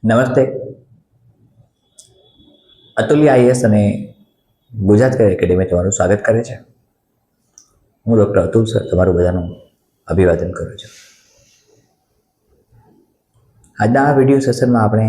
નમસ્તે. અતુલ્ય આઈએસ અને Gujarat career academy તમારું સ્વાગત કરે છે. હું ડૉક્ટર અતુલ સર તમારું બધાનું અભિવાદન કરું છું. આજના આ વિડીયો સેશનમાં આપણે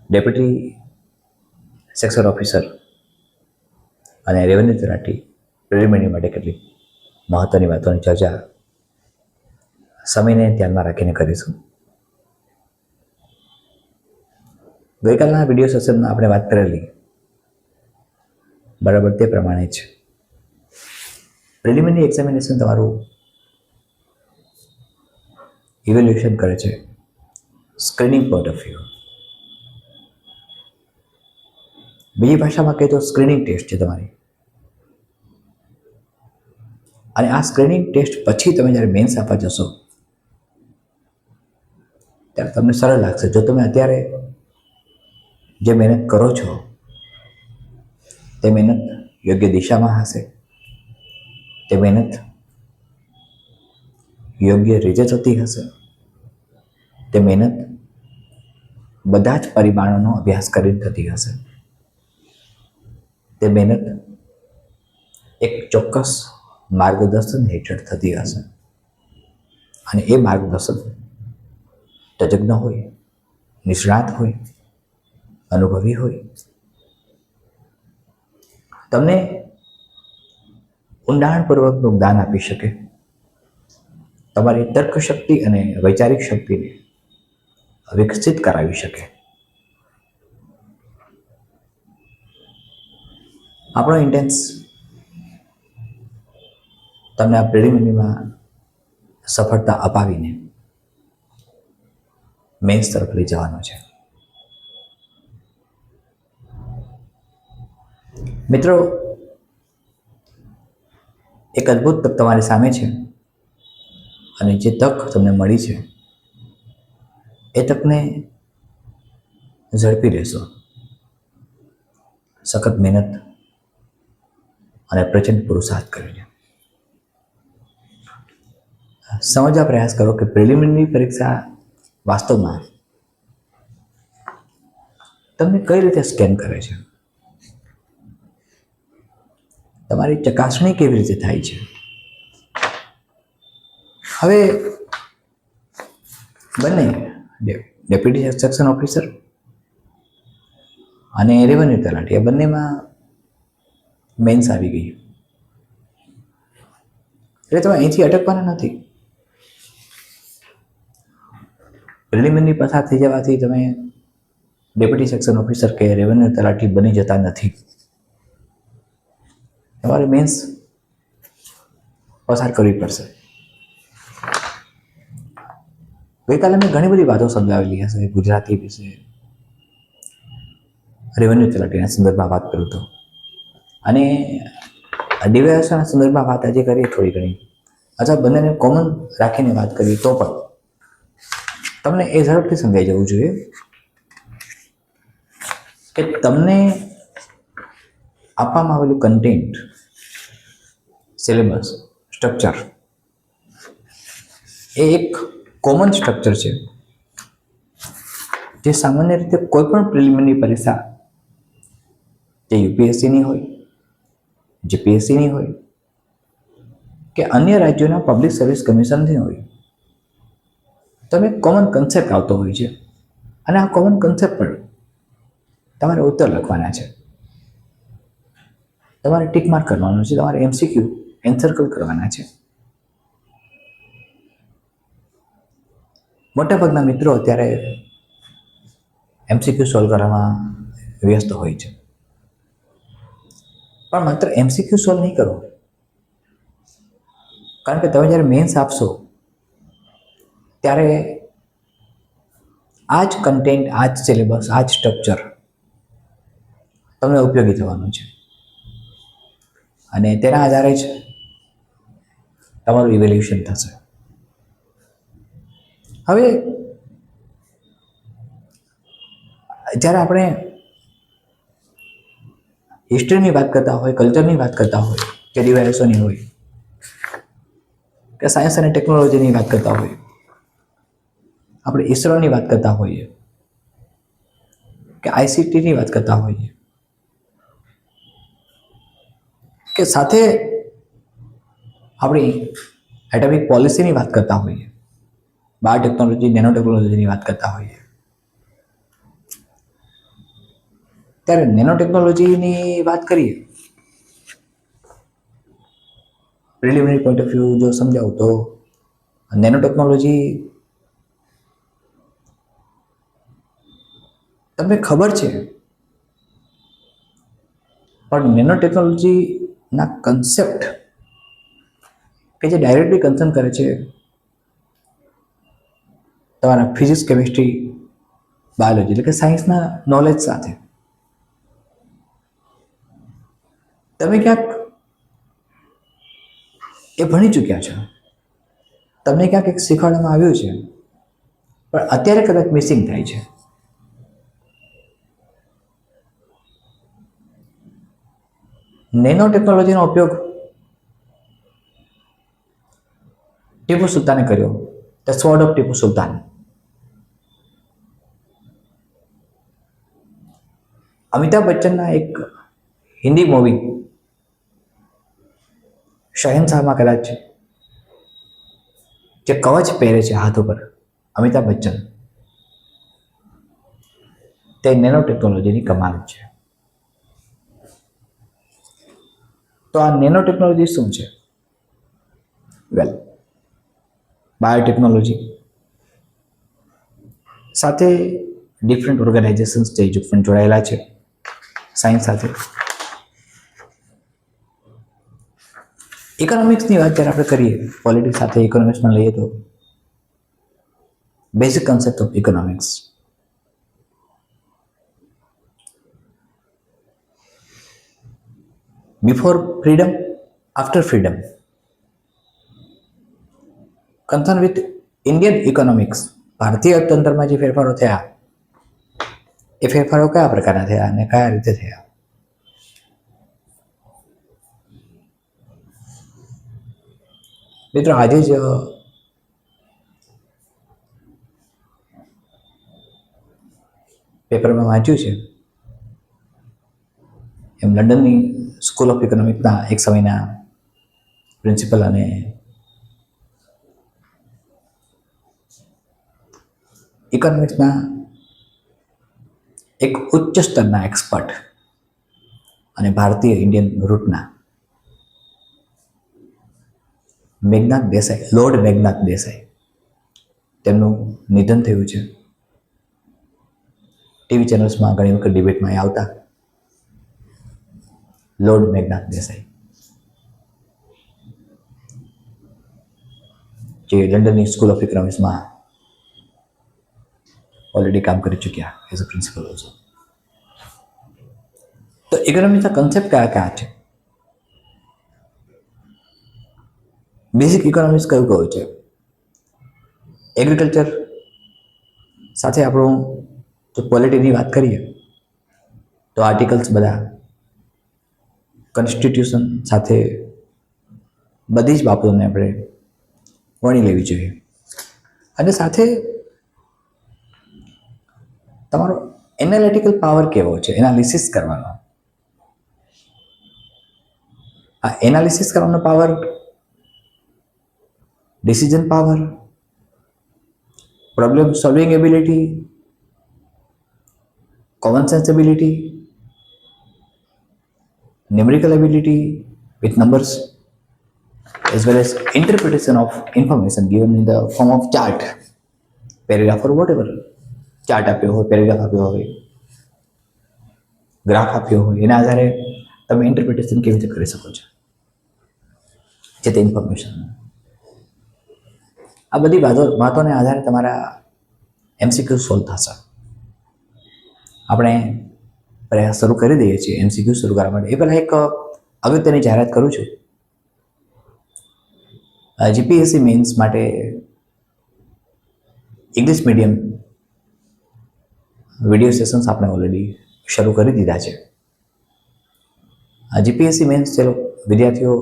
ડેપ્યુટી સેક્શન ઓફિસર અને રેવન્યુ તલાટી પ્રિલિમિનરી માટે કેટલીક મહત્ત્વની વાતોની ચર્ચા સમયને ધ્યાનમાં રાખીને કરીશું. ગઈકાલના વિડીયો સેશનમાં આપણે વાત કરેલી બરાબર તે પ્રમાણે જ પ્રિલિમિનરી એક્ઝામિનેશન તમારું ઇવેલ્યુએશન કરે છે સ્ક્રીનિંગ પોઈન્ટ ઓફ વ્યૂ. બીજી ભાષામાં કહીએ તો સ્ક્રીનિંગ ટેસ્ટ છે તમારી. અને આ સ્ક્રીનિંગ ટેસ્ટ પછી તમે જ્યારે મેન્સ આપવા જશો ત્યારે તમને સરળ લાગશે. જો તમે અત્યારે જે મહેનત કરો છો તે મહેનત યોગ્ય દિશામાં હશે, તે મહેનત યોગ્ય રીતે થતી હશે, તે મહેનત બધા જ પરિમાણોનો અભ્યાસ કરીને થતી હશે, તે મહેનત એક ચોક્કસ માર્ગદર્શન હેઠળ થતી હશે અને એ માર્ગદર્શન તજજ્ઞ હોય, નિષ્ણાત હોય, અનુભવી હોય, તમને ઊંડાણપૂર્વકનું જ્ઞાન આપી શકે, તમારી તર્ક શક્તિ અને વૈચારિક શક્તિને વિકસિત કરાવી શકે. આપણો ઇન્ટેન્સ તમને આ પ્રિલિમિનરીમાં સફળતા અપાવીને મેન્સ તરફ લઈ જવાનો છે. મિત્રો, એક અદ્ભુત તક તમારી સામે છે અને જે તક તમને મળી છે એ તકને ઝડપી લેશો. સખત મહેનત અને પ્રચંડ પુરુષાર્થ કરીને સમજવા પ્રયાસ કરો કે પ્રિલિમિનરી પરીક્ષા વાસ્તવમાં તમને કઈ રીતે સ્કેન કરે છે, તમારી ચકાસણી કેવી રીતે થાય છે. હવે બંને ડેપ્યુટી સેક્શન ઓફિસર અને રેવન્યુ તલાટી આ બંનેમાં મેન્સ આવી ગઈ એટલે તમે અહીંથી અટકવાના નથી. પ્રિલિમિનરી પસાર થઈ જવાથી તમે ડેપ્યુટી સેક્શન ઓફિસર કે રેવન્યુ તલાટી બની જતા નથી. તમારે મેન્સ પસાર કરવી પડશે. ગઈકાલે મેં ઘણી બધી વાતો સમજાવેલી હશે ગુજરાતી વિશે, રેવન્યુ તલાટીના સંદર્ભમાં વાત કરું તો, અને ડીવાયએસના સંદર્ભમાં વાત આજે કરીએ થોડી ઘણી, અથવા બંનેને કોમન રાખીને વાત કરીએ તો પણ તમને એ ઝડપથી સમજાઈ જવું જોઈએ કે તમને આપવામાં આવેલું કન્ટેન્ટ, સિલેબસ, સ્ટ્રક્ચર એ એક કોમન સ્ટ્રક્ચર છે જે સામાન્ય રીતે કોઈ પણ પ્રિલિમિનરી પરીક્ષા, જે યુપીએસસીની હોય, જીપીએસસીની હોય કે અન્ય રાજ્યોના પબ્લિક સર્વિસ કમિશનની હોય, તમે કોમન કન્સેપ્ટ આવતો હોય છે અને આ કોમન કન્સેપ્ટ પર તમારે ઉત્તર લખવાના છે, તમારે ટીક માર્ક કરવાનું છે, તમારે એમસીક્યુ એન્સર્કલ કરવાના છે. મોટાભાગના મિત્રો અત્યારે એમસીક્યુ સોલ્વ કરવામાં વ્યસ્ત હોય છે, પણ માત્ર એમસીક્યુ સોલ્વ નહીં કરો, કારણ કે તમે જ્યારે મેન્સ આપશો ત્યારે આ જ કન્ટેન્ટ, આ જ સિલેબસ, આ જ સ્ટ્રક્ચર તમને ઉપયોગી થવાનું છે અને તેના આધારે જ તમારું ઇવેલ્યુએશન થશે. હવે જ્યારે આપણે હિસ્ટ્રીની વાત કરતા હોય, કલ્ચરની વાત કરતા હોય, કે ડીવાયએસઓની હોય કે સાયન્સ અને ટેકનોલોજીની વાત કરતા હોય, આપણે ઇસરોની વાત કરતા હોઈએ કે આઈસીટીની વાત કરતા હોઈએ કે સાથે આપણી એટમિક પોલિસીની વાત કરતા હોઈએ, બાયોટેકનોલોજી, નેનો ટેકનોલોજીની વાત કરતા હોઈએ, ત્યારે નેનો ટેકનોલોજીની વાત કરીએ, પ્રિલિમિનરી પોઈન્ટ ઓફ વ્યૂ જો સમજાવું તો નેનો ટેકનોલોજી તમને ખબર છે, પણ નેનો ટેકનોલોજીના કન્સેપ્ટ કે જે ડાયરેક્ટલી કન્સર્ન કરે છે તમારા ફિઝિક્સ, કેમિસ્ટ્રી, બાયોલોજી એટલે કે સાયન્સના નોલેજ સાથે, તમે ક્યાંક એ ભણી ચૂક્યા છો, તમને ક્યાંક એક શીખવાડવામાં આવ્યું છે, પણ અત્યારે કદાચ મિસિંગ થાય છે. નેનો ટેકનોલોજીનો ઉપયોગ ટીપુ સુલતાને કર્યો, the sword of Tipu Sultan. Amitabh બચ્ચનના એક હિન્દી મૂવી શહેનશાહમાં કદાચ જે કવચ પહેરે છે હાથ ઉપર અમિતાભ બચ્ચન, તે નેનો ટેકનોલોજીની કમાલ છે. તો આ નેનો ટેકનોલોજી શું છે? વેલ, બાયોટેકનોલોજી સાથે ડિફરન્ટ ઓર્ગેનાઇઝેશન્સ જે પણ જોડાયેલા છે સાયન્સ સાથે. ઇકોનોમિક્સની વાત જ્યારે આપણે કરીએ, પોલિટિક્સ સાથે ઇકોનોમિક્સમાં લઈએ તો basic concept of economics, before freedom, after freedom, concern with Indian economics, ભારતીય અર્થતંત્રમાં જે ફેરફારો થયા એ ફેરફારો કયા પ્રકારના થયા અને કયા રીતે થયા. મિત્રો, આજે જ પેપરમાં વાંચ્યું છે એમ લંડનની સ્કૂલ ઓફ ઇકોનોમિક્સના એક સમયના પ્રિન્સિપલ અને ઇકોનોમિક્સના એક ઉચ્ચ સ્તરના એક્સપર્ટ અને ભારતીય ઇન્ડિયન રૂટના મેઘનાથ દેસાઈ, લોર્ડ મેઘનાથ દેસાઈ, તેમનું નિધન થયું છે. ટીવી ચેનલ્સમાં ઘણી વખત ડિબેટમાં આવતા લોર્ડ મેઘનાથ દેસાઈ, જે લંડનની સ્કૂલ ઓફ ઇકોનોમિક્સમાં ઓલરેડી કામ કરી ચૂક્યા એઝ અ પ્રિન્સિપલ ઓલ્સો. તો ઇકોનોમિક્સના કન્સેપ્ટ કયા કયા છે? બેઝિક ઇકોનોમિક્સ કયું કયું છે? એગ્રીકલ્ચર સાથે આપણું જો પોલિટીની વાત કરીએ તો આર્ટિકલ્સ બધા, કોન્સ્ટિટ્યુશન સાથે બધી જ બાબતોને આપણે વણી લેવી જોઈએ. અને સાથે તમારો એનાલિટિકલ પાવર કેવો છે, એનાલિસિસ કરવાનો. આ એનાલિસિસ કરવાનો power, decision power, problem solving ability, common sense ability, numerical ability with numbers, as well as interpretation of information given in the form of chart, paragraph or whatever. Chart આપ્યો હોય, paragraph આપ્યો હોય, graph આપ્યો હોય, એના આધારે તમે interpretation કેવી રીતે કરી શકો છો જે તે ઇન્ફોર્મેશન. આ બધી વાતોને આધારે તમારા એમસીક્યુ સોલ્વ થશે. આપણે પ્રયાસ શરૂ કરી દઈએ છીએ એમસીક્યુ શરૂ કરવા માટે. એ પહેલાં એક અગત્યની જાહેરાત કરું છું. જીપીએસસી મેન્સ માટે ઇંગ્લિશ મીડિયમ વિડીયો સેશન્સ આપણે ઓલરેડી શરૂ કરી દીધા છે. જીપીએસસી મેન્સ જે વિદ્યાર્થીઓ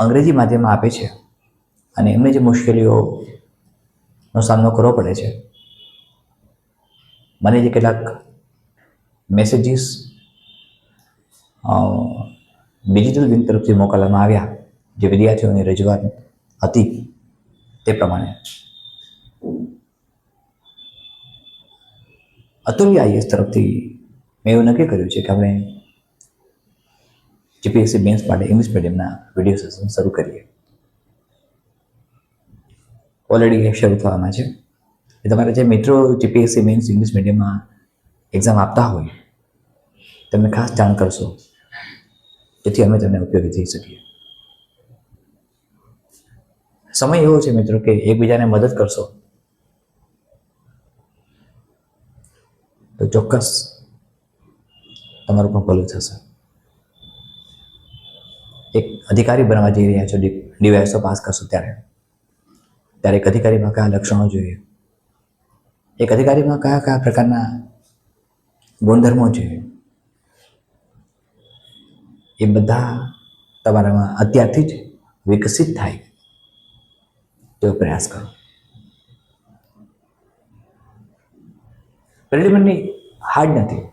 અંગ્રેજી માધ્યમમાં આપે છે અને એમને જે મુશ્કેલીઓનો સામનો કરવો પડે છે મને જે કેટલાક મેસેજીસ ડિજિટલ વિંગ તરફથી મોકલવામાં આવ્યા, જે વિદ્યાર્થીઓની રજૂઆત હતી તે પ્રમાણે અતુલ્ય આઈએસ તરફથી મેં એવું નક્કી કર્યું છે કે આપણે જીપીએસસી મેન્સ માટે ઇંગ્લિશ મીડિયમના વિડીયો સેશન શરૂ કરીએ. ઓલરેડી એ શરૂ થવામાં છે. તમારા જે મિત્રો જીપીએસસી મેન્સ ઇંગ્લિશ મીડિયમમાં એક્ઝામ આપતા હોય તેમને ખાસ જાણ કરશો, જેથી અમે તમને ઉપયોગી થઈ શકીએ. સમય એવો છે મિત્રો કે એકબીજાને મદદ કરશો તો ચોક્કસ તમારું પણ ભલું થશે. એક અધિકારી બનવા જઈ રહ્યા છો, ડીવાયએસઓ પાસ કરશો ત્યારે એક અધિકારીમાં કયા લક્ષણો જોઈએ, એક અધિકારીમાં કયા કયા પ્રકારના ગુણધર્મો જોઈએ, એ બધા તમારામાં અત્યારથી જ વિકસિત થાય તેવો પ્રયાસ કરો. પ્રિલિમિનરી હાર્ડ નથી.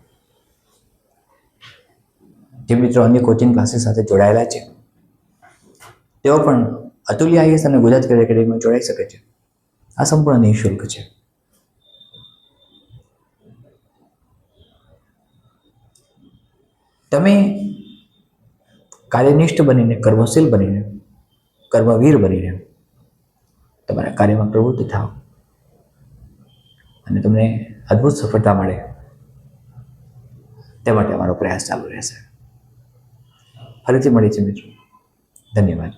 જે મિત્રો અન્ય કોચિંગ ક્લાસીસ સાથે જોડાયેલા છે તેઓ પણ અતુલ્ય આઈએસ અને ગુજરાત કેરિયર એકેડમીમાં જોડાઈ શકે છે. આ સંપૂર્ણ નિઃશુલ્ક છે. તમે કાર્યનિષ્ઠ બનીને, કર્મશીલ બનીને, કર્મવીર બનીને તમારા કાર્યમાં પ્રવૃત્તિ થાઓ અને તમને અદ્ભુત સફળતા મળે તે માટે અમારો પ્રયાસ ચાલુ રહેશે. ફરીથી મળી છે મિત્રો. ધન્યવાદ.